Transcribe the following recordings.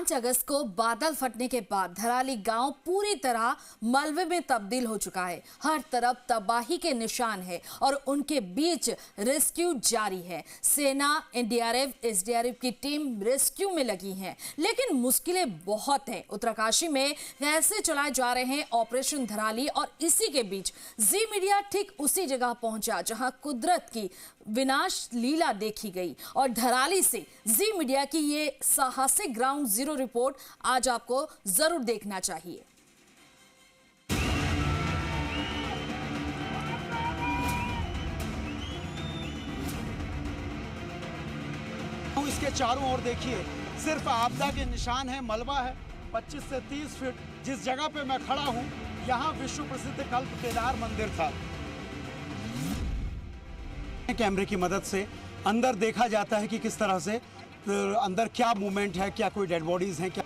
5 अगस्त को बादल फटने के बाद धराली गांव पूरी तरह मलबे में तब्दील हो चुका है। हर तरफ तबाही के निशान है और उनके बीच रेस्क्यू जारी है। सेना, एनडीआरएफ, एसडीआरएफ की टीम रेस्क्यू में लगी है, लेकिन मुश्किलें बहुत हैं। उत्तरकाशी में कैसे चलाए जा रहे हैं ऑपरेशन धराली, और इसी के बीच जी मीडिया ठीक उसी जगह पहुंचा जहां कुदरत की विनाश लीला देखी गई। और धराली से जी मीडिया की ये साहसिक ग्राउंड जीरो रिपोर्ट आज आपको जरूर देखना चाहिए। इसके चारों ओर देखिए, सिर्फ आपदा के निशान है, मलबा है। 25 से 30 फीट जिस जगह पे मैं खड़ा हूं, यहां विश्व प्रसिद्ध कल्प केदार मंदिर था। कैमरे की मदद से अंदर देखा जाता है कि किस तरह से अंदर क्या मूवमेंट है, क्या कोई डेड बॉडीज हैं, क्या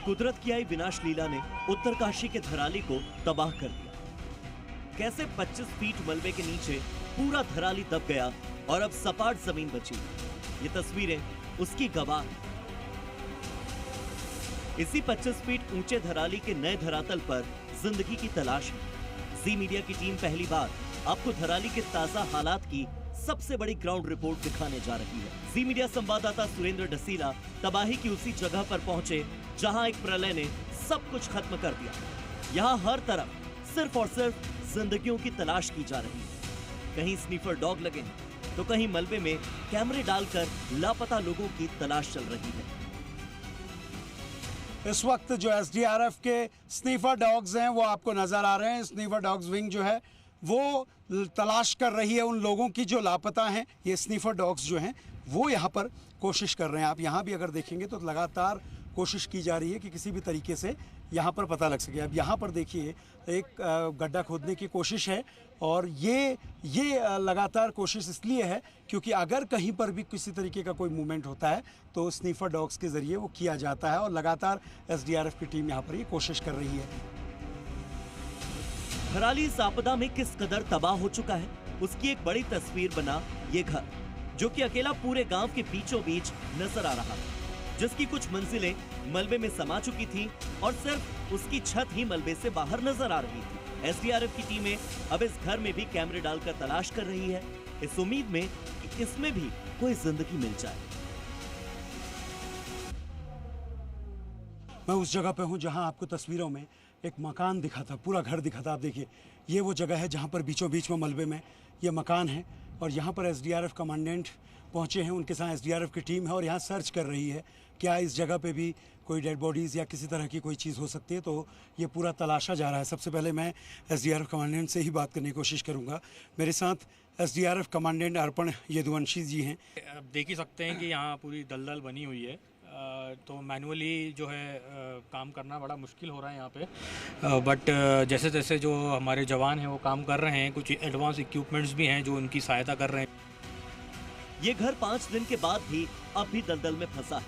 कुदरत की आई विनाश लीला ने उत्तरकाशी के धराली को तबाह कर दिया। कैसे 25 फीट मलबे के नीचे पूरा धराली दब गया और अब सपाट जमीन बची। ये तस्वीरें उसकी गवाह हैं। इसी 25 फीट ऊंचे धराली के नए धरातल पर जिंदगी की तलाश है। जी मीडिया की टीम पहली बार आपको धराली के ताजा हालात की सबसे बड़ी ग्राउंड रिपोर्ट दिखाने जा रही है। जी मीडिया संवाददाता सुरेंद्र डसीला तबाही की उसी जगह पर पहुंचे जहां एक प्रलय ने सब कुछ खत्म कर दिया। यहाँ हर तरफ सिर्फ और सिर्फ जिंदगियों की तलाश की जा रही है। कहीं स्नीफर डॉग लगे हैं तो कहीं मलबे में कैमरे डालकर लापता लोगों की तलाश चल रही है। इस वक्त जो एसडीआरएफ के स्नीफर डॉग्स हैं वो आपको नजर आ रहे हैं। स्नीफर डॉग्स विंग जो है वो तलाश कर रही है उन लोगों की जो लापता हैं। ये स्नीफर डॉग्स जो हैं वो यहाँ पर कोशिश कर रहे हैं। आप यहाँ भी अगर देखेंगे तो लगातार कोशिश की जा रही है कि किसी भी तरीके से यहाँ पर पता लग सके। अब यहाँ पर देखिए एक गड्ढा खोदने की कोशिश है, और ये लगातार कोशिश इसलिए है क्योंकि अगर कहीं पर भी किसी तरीके का कोई मूवमेंट होता है तो स्नीफर डॉग्स के ज़रिए वो किया जाता है, और लगातार एसडीआरएफ की टीम यहाँ पर ये कोशिश कर रही है। धराली इस आपदा में किस कदर तबाह हो चुका है, उसकी एक बड़ी तस्वीर बना ये घर, जो कि अकेला पूरे गांव के बीचों बीच नजर आ रहा है, जिसकी कुछ मंजिलें मलबे में समा चुकी थी और सिर्फ उसकी छत ही मलबे से बाहर नजर आ रही थी। एसडीआरएफ की टीमें अब इस घर में भी कैमरे डालकर तलाश कर रही है, इस उम्मीद में कि इसमें भी कोई जिंदगी मिल जाए। मैं उस जगह पे हूँ जहाँ आपको तस्वीरों में एक मकान दिखा था, पूरा घर दिखा था। आप देखिए ये वो जगह है जहाँ पर बीचों बीच में मलबे में ये मकान है, और यहाँ पर एसडीआरएफ कमांडेंट पहुँचे हैं, उनके साथ एसडीआरएफ की टीम है और यहाँ सर्च कर रही है क्या इस जगह पे भी कोई डेड बॉडीज़ या किसी तरह की कोई चीज़ हो सकती है। तो ये पूरा तलाशा जा रहा है। सबसे पहले मैं एसडीआरएफ कमांडेंट से ही बात करने की कोशिश करूँगा। मेरे साथ एसडीआरएफ कमांडेंट अर्पण यदुवंशी जी हैं। अब देख ही सकते हैं कि यहाँ पूरी दलदल बनी हुई है, तो मैनुअली जो है काम करना बड़ा मुश्किल हो रहा है यहाँ पे। बट जैसे जैसे जो हमारे जवान हैं वो काम कर रहे हैं, कुछ एडवांस इक्विपमेंट्स भी हैं जो उनकी सहायता कर रहे हैं। ये घर 5 दिन के बाद भी अब भी दलदल में फंसा है।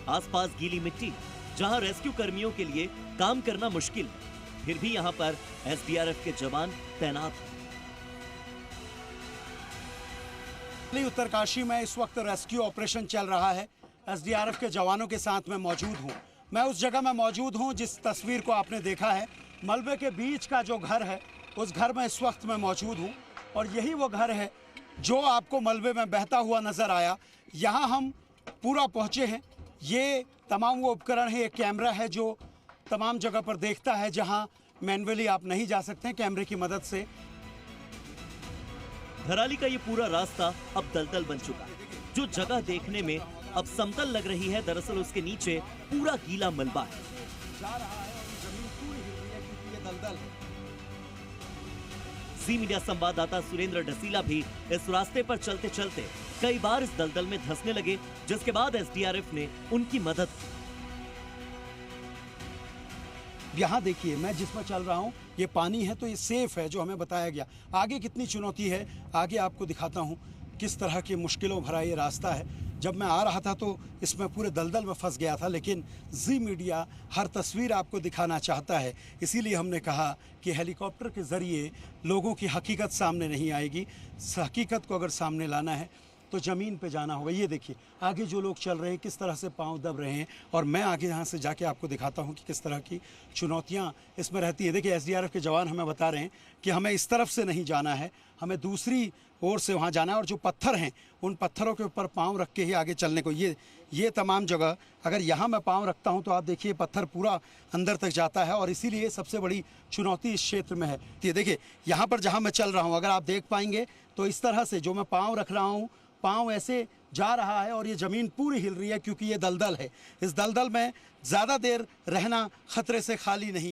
आसपास गीली मिट्टी, जहां रेस्क्यू कर्मियों के लिए काम करना मुश्किल है, फिर भी यहां पर एसडीआरएफ के जवान तैनात हैं। उत्तरकाशी में इस वक्त रेस्क्यू ऑपरेशन चल रहा है। एसडीआरएफ के जवानों के साथ मैं मौजूद हूँ। मैं उस जगह में मौजूद हूँ जिस तस्वीर को आपने देखा है। मलबे के बीच का जो घर है उस घर में इस वक्त मैं मौजूद हूँ, और यही वो घर है जो आपको मलबे में बहता हुआ नजर आया। यहाँ हम पूरा पहुँचे हैं। ये तमाम वो उपकरण है, एक कैमरा है जो तमाम जगह पर देखता है जहाँ मैनुअली आप नहीं जा सकते हैं। कैमरे की मदद से धराली का ये पूरा रास्ता अब दलदल बन चुका है। जो जगह देखने में अब समतल लग रही है, दरअसल उसके नीचे पूरा गीला मलबा है। जा रहा है और जमीन पूरी हिल रही है क्योंकि ये दलदल है। जी मीडिया संवाददाता सुरेंद्र डसीला भी इस रास्ते पर चलते चलते कई बार इस दलदल में धंसने लगे, जिसके बाद एसडीआरएफ ने उनकी मदद की। यहाँ देखिए मैं जिसमें चल रहा हूँ ये पानी है, तो ये सेफ है जो हमें बताया गया। आगे कितनी चुनौती है आगे आपको दिखाता हूँ, किस तरह की मुश्किलों भरा ये रास्ता है। जब मैं आ रहा था तो इसमें पूरे दलदल में फंस गया था, लेकिन जी मीडिया हर तस्वीर आपको दिखाना चाहता है, इसीलिए हमने कहा कि हेलीकॉप्टर के ज़रिए लोगों की हकीकत सामने नहीं आएगी। इस हकीकत को अगर सामने लाना है तो ज़मीन पे जाना होगा। ये देखिए आगे जो लोग चल रहे हैं किस तरह से पांव दब रहे हैं, और मैं आगे यहाँ से जाके आपको दिखाता हूँ कि किस तरह की चुनौतियाँ इसमें रहती है। देखिए एसडीआरएफ के जवान हमें बता रहे हैं कि हमें इस तरफ से नहीं जाना है, हमें दूसरी ओर से वहाँ जाना है, और जो पत्थर हैं उन पत्थरों के ऊपर पाँव रख के ही आगे चलने को। ये तमाम जगह अगर यहाँ मैं पाँव रखता हूँ तो आप देखिए पत्थर पूरा अंदर तक जाता है, और इसीलिए सबसे बड़ी चुनौती इस क्षेत्र में है। ये देखिए यहाँ पर जहाँ मैं चल रहा हूँ, अगर आप देख पाएंगे तो इस तरह से जो मैं पाँव रख रहा हूँ, पाँव ऐसे जा रहा है और ये ज़मीन पूरी हिल रही है, क्योंकि ये दलदल है। इस दलदल में ज़्यादा देर रहना खतरे से खाली नहीं।